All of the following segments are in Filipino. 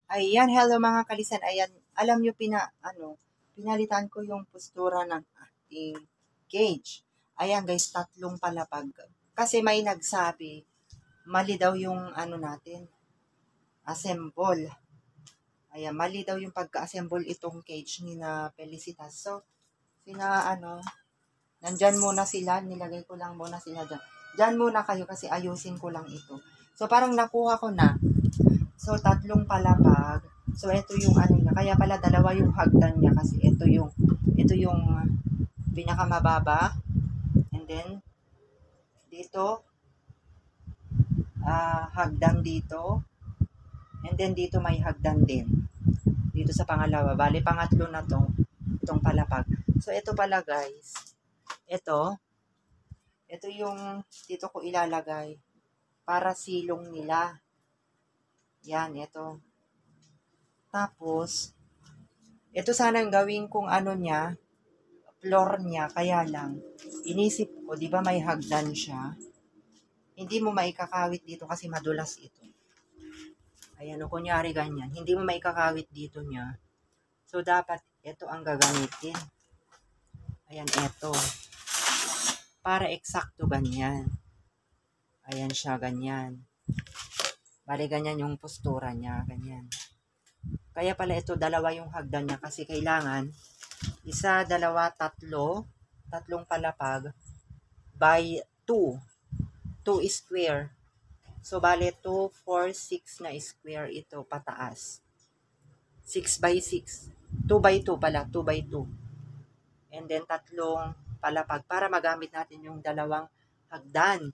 Ayan, hello mga kalisan. Ayan, alam nyo, pinalitan ko yung postura ng ating cage. Ayan guys, 3 palapag. Kasi may nagsabi, mali daw yung natin, assemble. Ayan, mali daw yung pagka-assemble itong cage ni na Felicitas. So, nandyan muna sila, nilagay ko lang muna sila dyan. Dyan muna kayo kasi ayusin ko lang ito. So, parang nakuha ko na. So, 3 palapag. So, ito yung niya. Kaya pala, dalawa yung hagdan niya kasi ito yung pinakamababa. And then, dito, hagdan dito. And then, dito may hagdan din. Dito sa pangalawa. Bali, pangatlo na itong palapag. So, ito pala guys. Ito yung dito ko ilalagay para silong nila. Yan, ito. Tapos, ito sana ang gawin kong floor niya, kaya lang, inisip ko, di ba may hagdan siya? Hindi mo maikakawit dito kasi madulas ito. Ayan, o kunyari ganyan, hindi mo maikakawit dito niya. So, dapat, ito ang gagamitin. Ayan, ito. Para eksakto ganyan. Ayan siya, ganyan. Bale, ganyan yung postura niya, ganyan. Kaya pala ito, dalawa yung hagdan niya kasi kailangan 1, 2, 3, 3 palapag by 2. 2 square. So, bale 2, 4, 6 na square ito pataas. 6 by 6. 2 by 2 pala, 2 by 2. And then 3 palapag para magamit natin yung dalawang hagdan.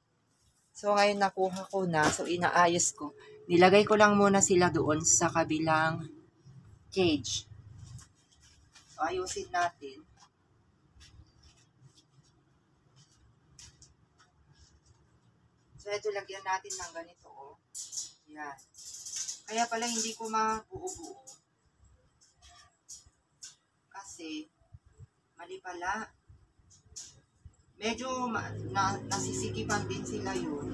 So, ngayon nakuha ko na. So, inaayos ko. Nilagay ko lang muna sila doon sa kabilang cage. So, ayusin natin. So, ito lagyan natin ng ganito, oh. Yan. Kaya pala hindi ko mabuo-buo. Kasi, mali pala. Medyo nasisikipan din sila yun.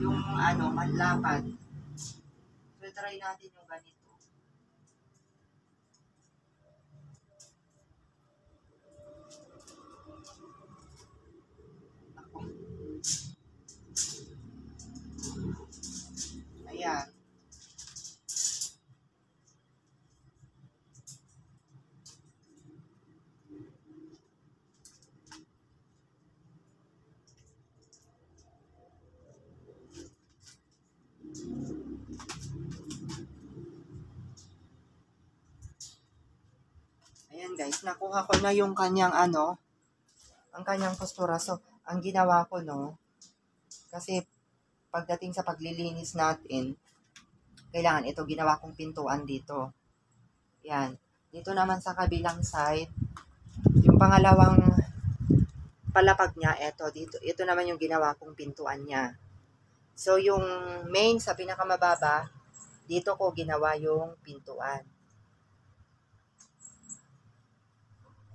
Yung manlapad. So, try natin yung ganito. Ayan. Ayan guys, nakuha ko na yung kanyang ang kanyang postura. So, ang ginawa ko kasi pagdating sa paglilinis natin, kailangan ito ginawa kong pintuan dito. Yan. Dito naman sa kabilang side, yung pangalawang palapag niya, dito. Ito naman yung ginawa kong pintuan niya. So, yung main sa pinakamababa, dito ko ginawa yung pintuan.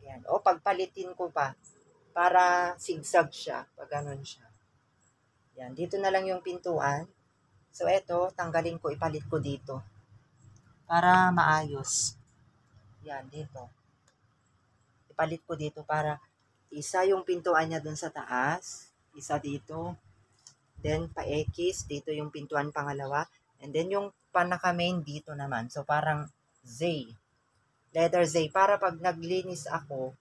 Ayan. O, pagpalitin ko pa para sigsag siya. Pag ganun siya. Yan. Dito na lang yung pintuan. So, eto, tanggalin ko, ipalit ko dito. Para maayos. Yan, dito. Ipalit ko dito para isa yung pintuan niya dun sa taas. Isa dito. Then, pa-X. Dito yung pintuan pangalawa. And then, yung panaka-main dito naman. So, parang Z. Letter Z. Para pag naglinis ako,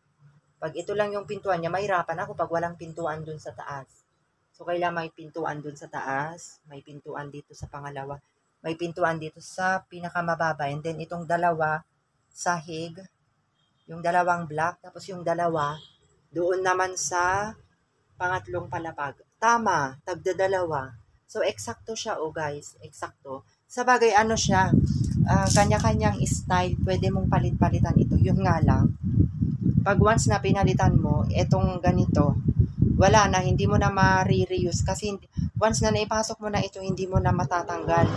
pag ito lang yung pintuan niya, mahirapan ako pag walang pintuan dun sa taas. So, kailangan may pintuan dun sa taas, may pintuan dito sa pangalawa, may pintuan dito sa pinakamababa, and then itong dalawa, sahig, yung dalawang black, tapos yung dalawa, doon naman sa pangatlong palapag. Tama, tagdadalawa. So, eksakto siya, guys, eksakto. Sa bagay, siya, kanya-kanyang style, pwede mong palit-palitan ito. Yun nga lang, pag once na pinalitan mo, etong ganito, wala na, hindi mo na ma-reuse kasi once na naipasok mo na ito, hindi mo na matatanggal.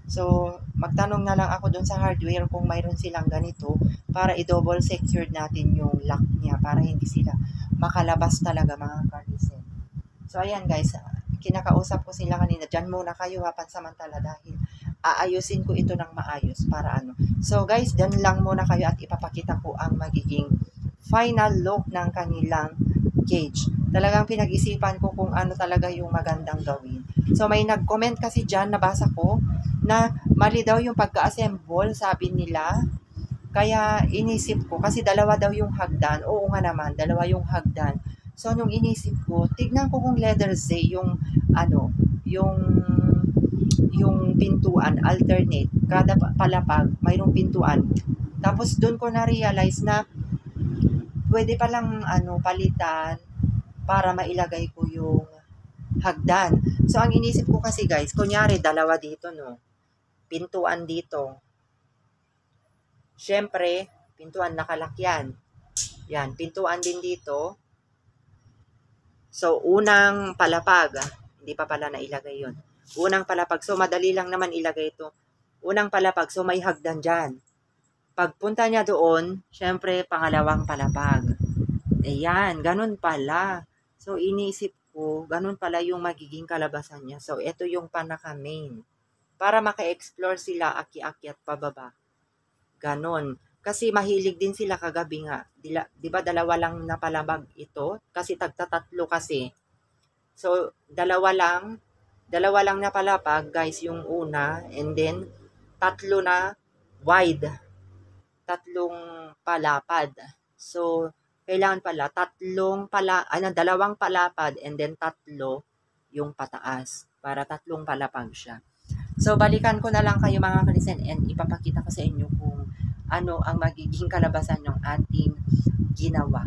So, magtanong na lang ako dun sa hardware kung mayroon silang ganito para i-double secured natin yung lock niya para hindi sila makalabas talaga mga kalisen. So, ayan guys, kinakausap ko sila kanina, dyan muna kayo pansamantala dahil aayusin ko ito ng maayos para ano. So guys, dyan lang muna kayo at ipapakita ko ang magiging final look ng kanilang cage. Talagang pinag-isipan ko kung ano talaga yung magandang gawin. So may nag-comment kasi dyan, nabasa ko, na mali daw yung pagka-assemble, sabi nila. Kaya inisip ko, kasi dalawa daw yung hagdan. Oo nga naman, dalawa yung hagdan. So nung inisip ko, tignan ko kung letter Z yung ano, yung pintuan, alternate. Kada palapag, mayroong pintuan. Tapos doon ko na-realize na pwede palang ano, palitan para mailagay ko yung hagdan. So, ang inisip ko kasi guys, kunyari dalawa dito, no? Pintuan dito. Siyempre, pintuan nakalakyan. Yan, pintuan din dito. So, unang palapag. Hindi pa pala nailagay yon. Unang palapag. So, madali lang naman ilagay ito. Unang palapag. So, may hagdan dyan. Pagpunta niya doon, syempre, pangalawang palapag. Ayan, ganun pala. So, inisip ko, ganun pala yung magiging kalabasan niya. So, ito yung panaka-main. Para maka-explore sila, aki-akyat pababa. Ganon. Kasi mahilig din sila kagabi nga. Di ba dalawa lang na palabag ito? Kasi tagtatatlo kasi. So, dalawa lang na palapag, guys, yung una. And then, tatlo na wide. Tatlong palapad. So, kailangan pala dalawang palapad and then tatlo yung pataas para tatlong palapag siya. So, balikan ko na lang kayo mga kalisen and ipapakita ko sa inyo kung ano ang magiging kalabasan ng ating ginawa.